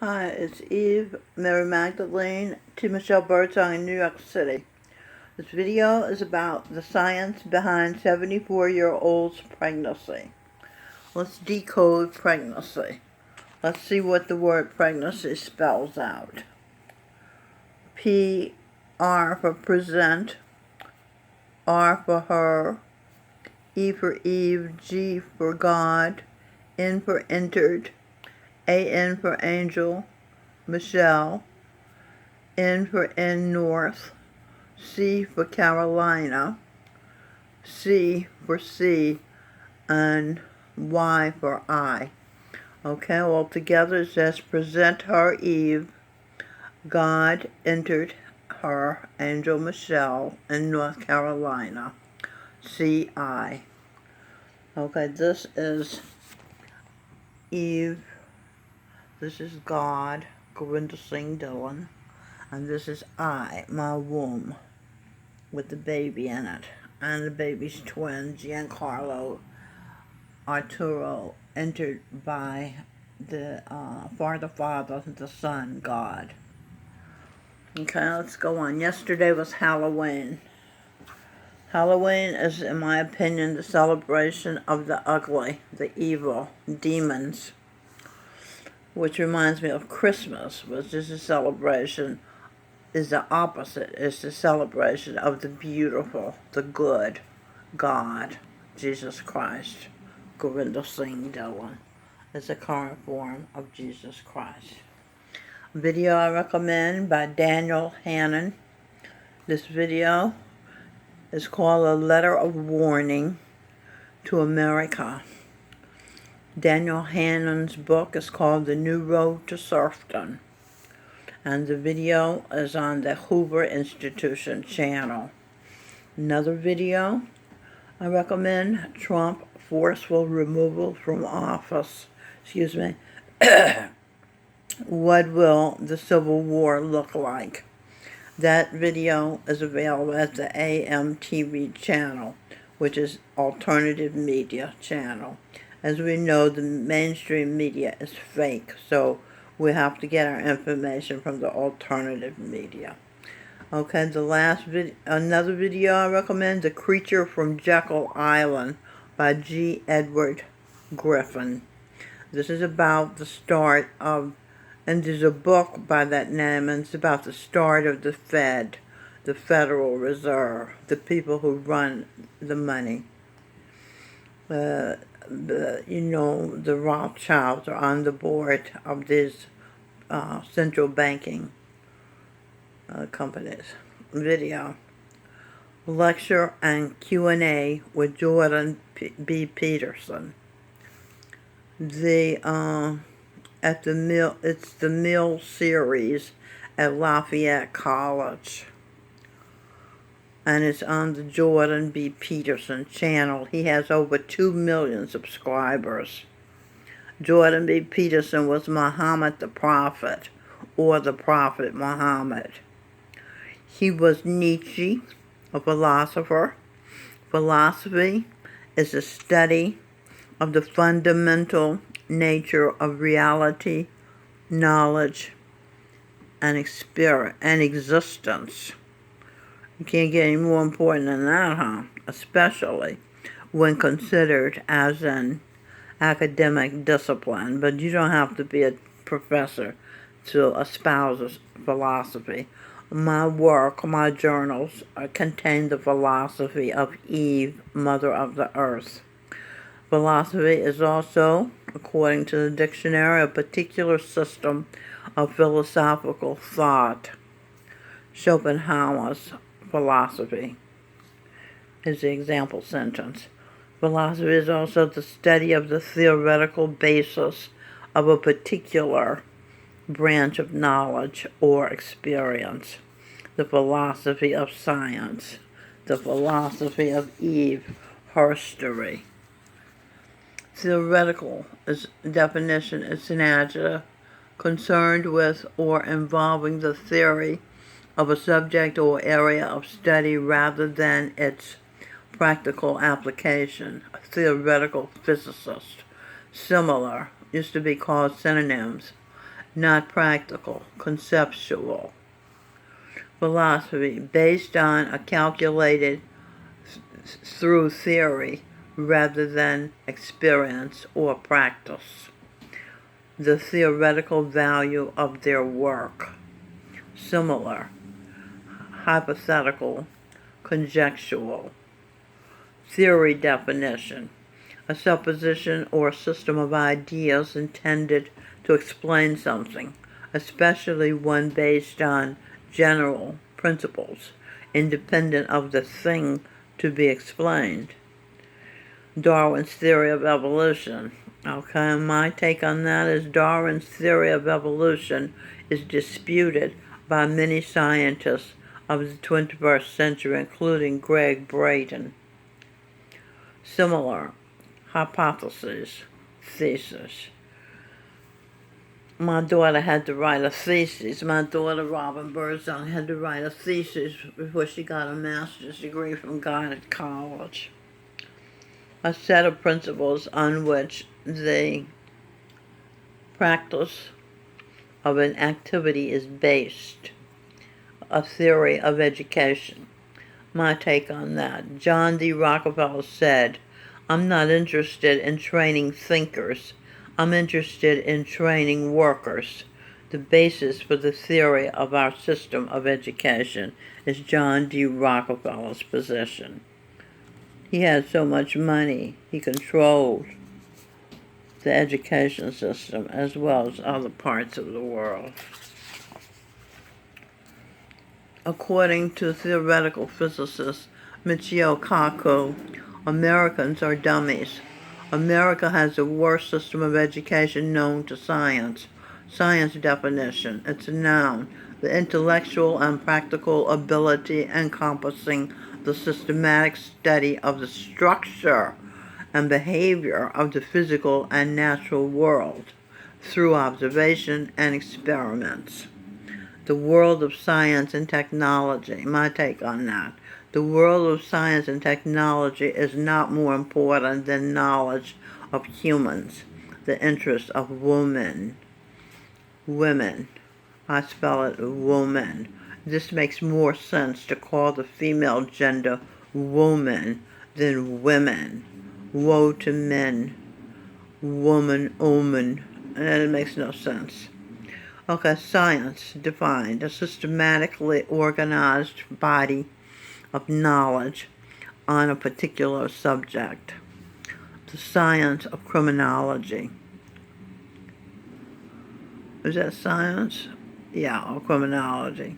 Hi, it's Eve, Mary Magdalene, T. Michelle Birdsong in New York City. This video is about the science behind 74-year-old's pregnancy. Let's decode pregnancy. Let's see what the word pregnancy spells out. P, R for present, R for her, E for Eve, G for God, N for entered, A-N for angel, Michelle, N for in north, C for Carolina, C for C, and Y for I. Okay, all together it says, present her Eve, God entered her, angel Michelle, in North Carolina, C-I. Okay, this is Eve, this is God, Govinda Singh Dillon, and this is I, my womb, with the baby in it, and the baby's twin, Giancarlo Arturo, entered by the Father, the Son, God. Okay, let's go on. Yesterday was Halloween. Halloween is, in my opinion, the celebration of the ugly, the evil, demons, which reminds me of Christmas, which is a celebration, is the opposite, is the celebration of the beautiful, the good, God, Jesus Christ. Govinda Singh Dillon is the current form of Jesus Christ. Video I recommend by Daniel Hannan. This video is called A Letter of Warning to America. Daniel Hannan's book is called The New Road to Serfdom, and the video is on the Hoover Institution channel. Another video I recommend, Trump forceful removal from office. What will the Civil War look like? That video is available at the AMTV channel, which is alternative media channel. As we know, the mainstream media is fake, so we have to get our information from the alternative media. Okay, another video I recommend, The Creature from Jekyll Island by G. Edward Griffin. This is about the start of, and there's a book by that name, and it's about the start of the Fed, the Federal Reserve, the people who run the money. The Rothschilds are on the board of these central banking companies. Video. Lecture and Q&A with Jordan B. Peterson. It's the Mill series at Lafayette College, and it's on the Jordan B. Peterson channel. He has over 2 million subscribers. Jordan B. Peterson was Muhammad the Prophet, or the Prophet Muhammad. He was Nietzsche, a philosopher. Philosophy is the study of the fundamental nature of reality, knowledge, and existence. You can't get any more important than that, huh? Especially when considered as an academic discipline. But you don't have to be a professor to espouse philosophy. My work, my journals, contain the philosophy of Eve, Mother of the Earth. Philosophy is also, according to the dictionary, a particular system of philosophical thought. Schopenhauer's philosophy is the example sentence. Philosophy is also the study of the theoretical basis of a particular branch of knowledge or experience. The philosophy of science, the philosophy of Eve, herstory. Theoretical definition is an adjective concerned with or involving the theory of a subject or area of study rather than its practical application. A theoretical physicist. Similar used to be called synonyms. not practical, conceptual. Philosophy, based on a calculated through theory rather than experience or practice. The theoretical value of their work. Similar, hypothetical, conjectural. Theory definition, a supposition or system of ideas intended to explain something, especially one based on general principles, independent of the thing to be explained. Darwin's theory of evolution. Okay, my take on that is Darwin's theory of evolution is disputed by many scientists of the 21st century, including Greg Brayton. Similar, hypothesis, thesis. My daughter had to write a thesis. My daughter, Robin Birdsong, had to write a thesis before she got a master's degree from Goddard College. A set of principles on which the practice of an activity is based. A theory of education. My take on that. John D. Rockefeller said, "I'm not interested in training thinkers. I'm interested in training workers." The basis for the theory of our system of education is John D. Rockefeller's position. He had so much money, he controlled the education system as well as other parts of the world. According to theoretical physicist Michio Kaku, Americans are dummies. America has the worst system of education known to science. Science definition, it's a noun, the intellectual and practical ability encompassing the systematic study of the structure and behavior of the physical and natural world through observation and experiments. The world of science and technology, my take on that. The world of science and technology is not more important than knowledge of humans, the interests of women. I spell it woman. This makes more sense to call the female gender woman than women. Woe to men. Woman, omen. And it makes no sense. Okay, science defined, a systematically organized body of knowledge on a particular subject. The science of criminology. Is that science? Yeah, or criminology.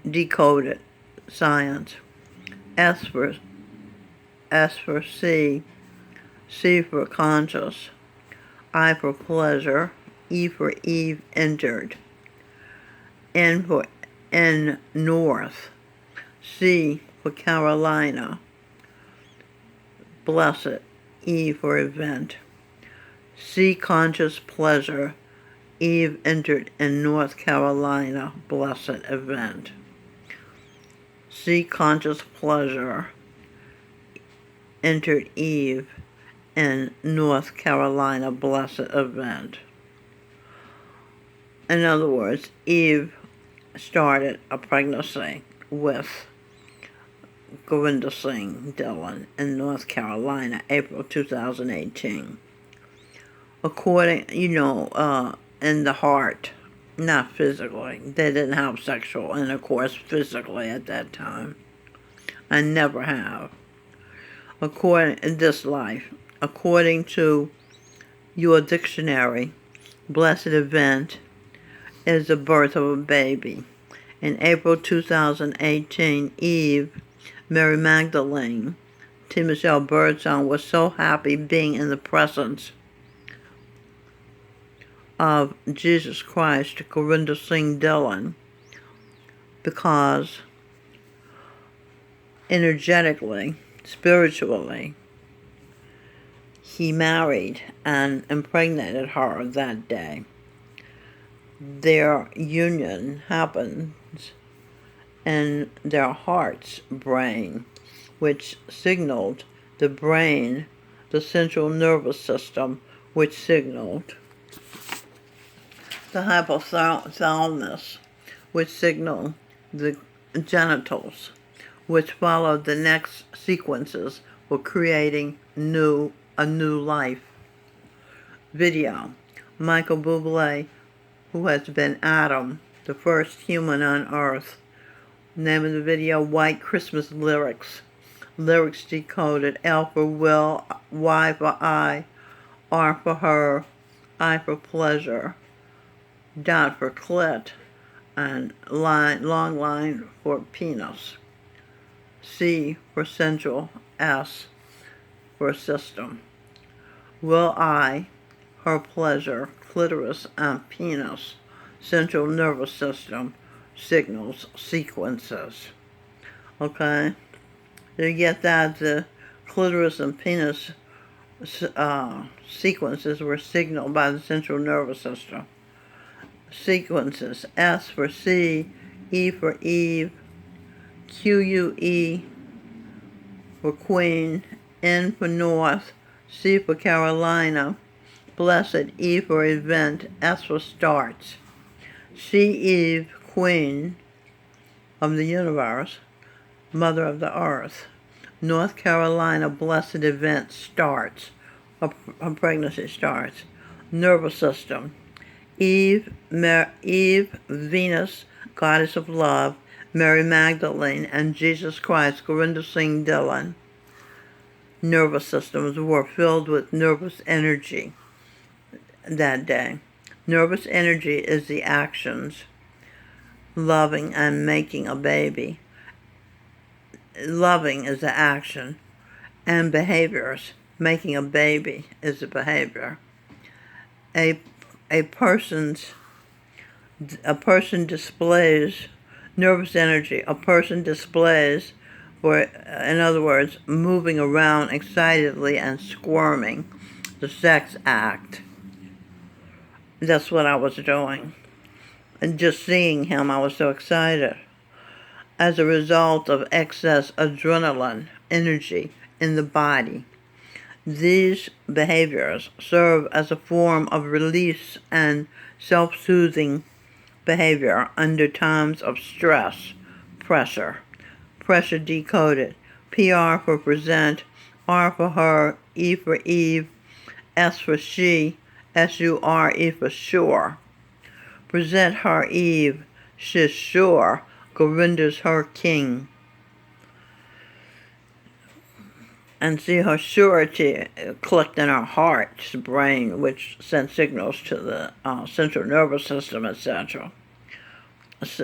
Decoded science. S for C. C for conscious. I for pleasure. E for Eve, entered. N for N, north. C for Carolina. Blessed. E for event. C, conscious pleasure. Eve entered in North Carolina, blessed event. C, conscious pleasure. Entered Eve in North Carolina, blessed event. In other words, Eve started a pregnancy with Gurinder Singh Dillon in North Carolina, April 2018. According, in the heart, not physically. They didn't have sexual intercourse physically at that time. I never have. In this life, according to your dictionary, blessed event is the birth of a baby. In April 2018, Eve, Mary Magdalene, T. Michelle Birdsong was so happy being in the presence of Jesus Christ, Gurinder Singh Dillon, because energetically, spiritually, he married and impregnated her that day. Their union happens in their heart's brain, which signaled the brain, the central nervous system, which signaled the hypothalamus, which signal the genitals, which follow the next sequences for creating a new life. Video. Michael Bublé, who has been Adam, the first human on Earth. Name of the video, White Christmas Lyrics. Lyrics decoded: L for Will, Y for I, R for Her, I for Pleasure, dot for Clit, and long line for Penis. C for Central, S for System. Will I, Her Pleasure, Clitoris, and Penis, Central Nervous System, signals, sequences. Okay? You get that the clitoris and penis sequences were signaled by the central nervous system. Sequences: S for C, E for Eve, QUE for Queen, N for North, C for Carolina, Blessed, E for Event, S for Starts. C, Eve, Queen of the universe, Mother of the Earth. North Carolina, blessed event starts. A pregnancy starts. Nervous system. Eve, Venus, goddess of love, Mary Magdalene, and Jesus Christ, Gurinder Singh Dhillon. Nervous systems were filled with nervous energy that day. Nervous energy is the actions, loving and making a baby. Loving is the action, and behaviors. Making a baby is the behavior. A person displays nervous energy. A person displays, in other words, moving around excitedly and squirming, the sex act. That's what I was doing. And just seeing him, I was so excited. As a result of excess adrenaline energy in the body. These behaviors serve as a form of release and self-soothing behavior under times of stress, pressure. Pressure decoded: PR for present, R for her, E for Eve, S for she, SURE for sure. Present her Eve, she's sure. Gurinder's her king. And see her surety clicked in her heart's brain, which sent signals to the central nervous system, etc.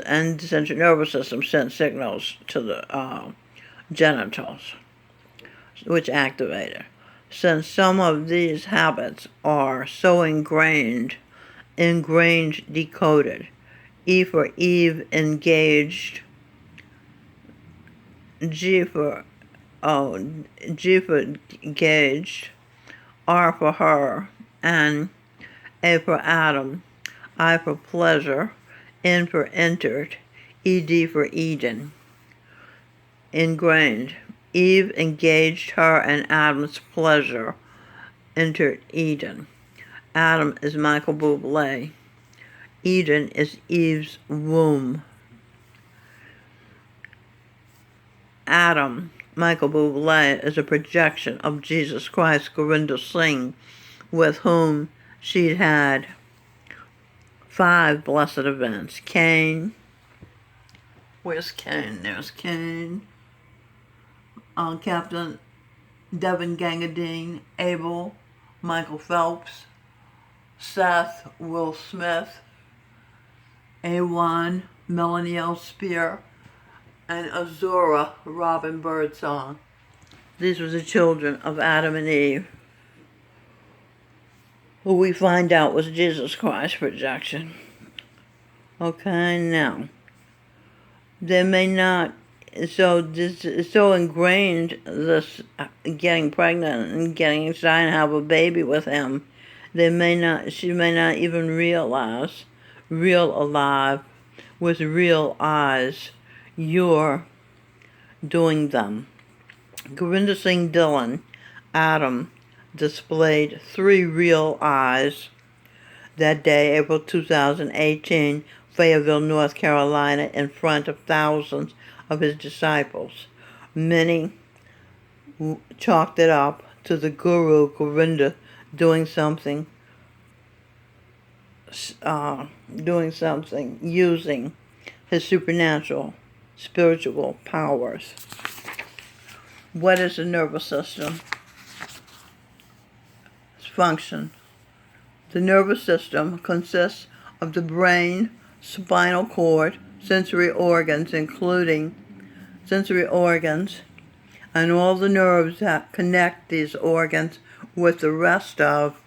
And the central nervous system sent signals to the genitals, which activated. Since some of these habits are so ingrained, decoded. E for Eve, engaged. G for engaged. R for her, and A for Adam. I for pleasure. N for entered. ED for Eden. Ingrained. Eve engaged her and Adam's pleasure, entered Eden. Adam is Michael Bublé. Eden is Eve's womb. Adam, Michael Bublé, is a projection of Jesus Christ, Gurinder Singh, with whom she'd had 5 blessed events. Cain. Where's Cain? There's Cain. Captain Devin Gangadine, Abel, Michael Phelps, Seth, Will Smith, A1, Melanie L. Spear, and Azura, Robin Birdsong. These were the children of Adam and Eve, who we find out was Jesus Christ's projection. Okay, now, they may not, so this is so ingrained, this getting pregnant and getting excited and have a baby with him, she may not even realize, real alive, with real eyes, you're doing them. Gurinder Singh Dhillon, Adam, displayed 3 real eyes that day, April 2018, Fayetteville, North Carolina, in front of thousands of his disciples. Many chalked it up to the Guru Govinda doing something, using his supernatural spiritual powers. What is the nervous system? Its function. The nervous system consists of the brain, spinal cord, sensory organs, including sensory organs, and all the nerves that connect these organs with the rest of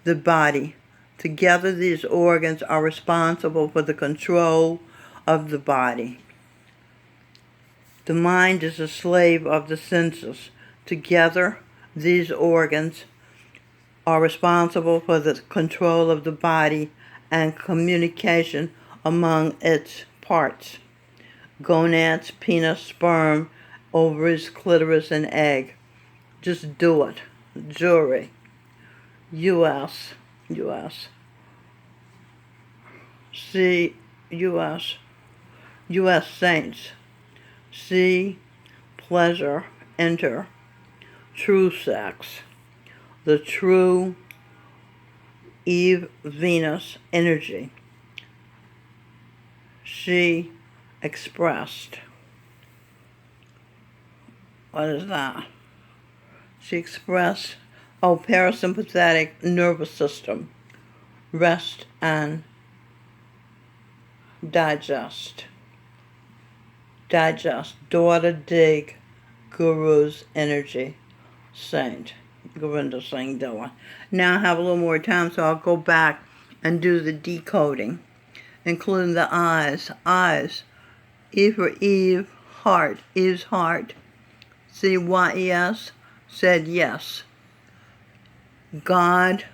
the body. Together, these organs are responsible for the control of the body. The mind is a slave of the senses. Together, these organs are responsible for the control of the body and communication among its parts. Gonads, penis, sperm, ovaries, clitoris, and egg. Just do it. Jury. U.S. C. U.S. Saints. C. Pleasure. Enter. True sex. The true Eve Venus energy. She expressed. What is that? She expressed, parasympathetic nervous system. Rest and digest. Daughter dig. Guru's energy. Saint. Govinda Singh Dhillon. Now I have a little more time, so I'll go back and do the decoding, including the eyes. Eyes. E for Eve, heart. Eve's heart. C-Y-E-S, said yes. God.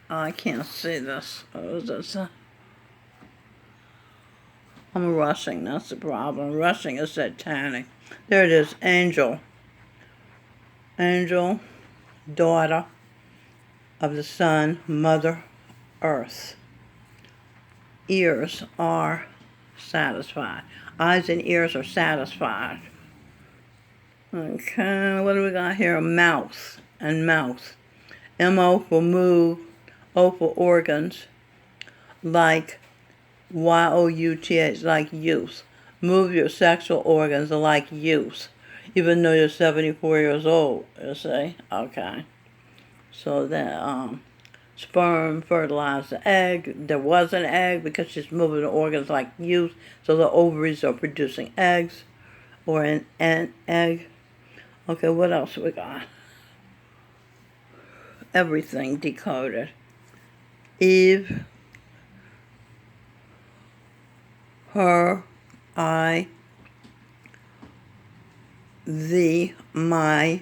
I can't see this. What is this? I'm rushing. That's the problem. Rushing is satanic. There it is. Angel. Angel, daughter of the sun, Mother Earth. Ears are satisfied. Eyes and ears are satisfied. Okay, what do we got here? Mouth and mouth. M-O for move, O for organs, like Y-O-U-T-H, like youth. Move your sexual organs like youth. Even though you're 74 years old, you see? Okay. So then, sperm fertilized the egg. There was an egg because she's moving the organs like youth. So the ovaries are producing eggs or an egg. Okay, what else we got? Everything decoded. Eve, her, I, my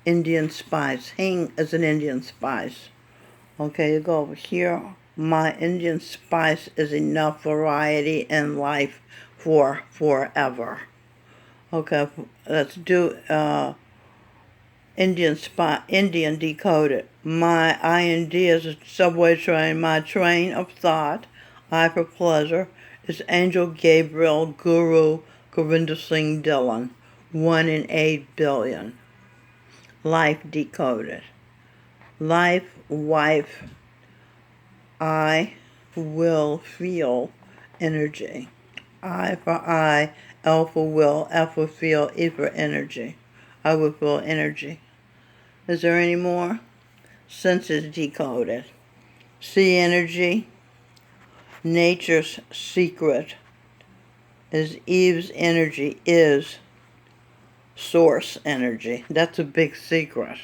Indian spice. Hing is an Indian spice. Okay, you go over here. My Indian spice is enough variety in life for forever. Okay, let's do Indian decoded. My IND is a subway train. My train of thought, I for pleasure, is Angel Gabriel Guru Govinda Singh Dhillon. 1 in 8 billion. Life decoded. Life, wife, I will feel energy. I for I, L for will, F for feel, E for energy. I will feel energy. Is there any more? Senses decoded. C energy. Nature's secret is Eve's energy is source energy. That's a big secret.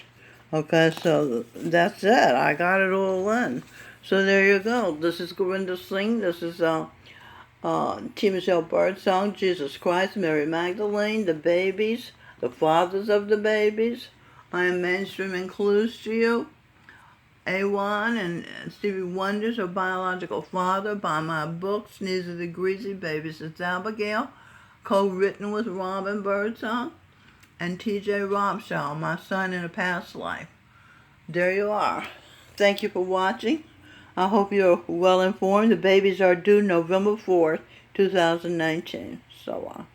Okay, so that's it. I got it all in. So there you go. This is Govinda Singh. This is T. Michelle Birdsong, Jesus Christ, Mary Magdalene, the babies, the fathers of the babies. I am mainstream and clues to you. A1 and Stevie Wonder's her biological father. Buy my book, Sneeze of the Greasy Babies. It's Abigail, co-written with Robin Birdsong and T.J. Robshaw, my son in a past life. There you are. Thank you for watching. I hope you're well informed. The babies are due November 4th, 2019. So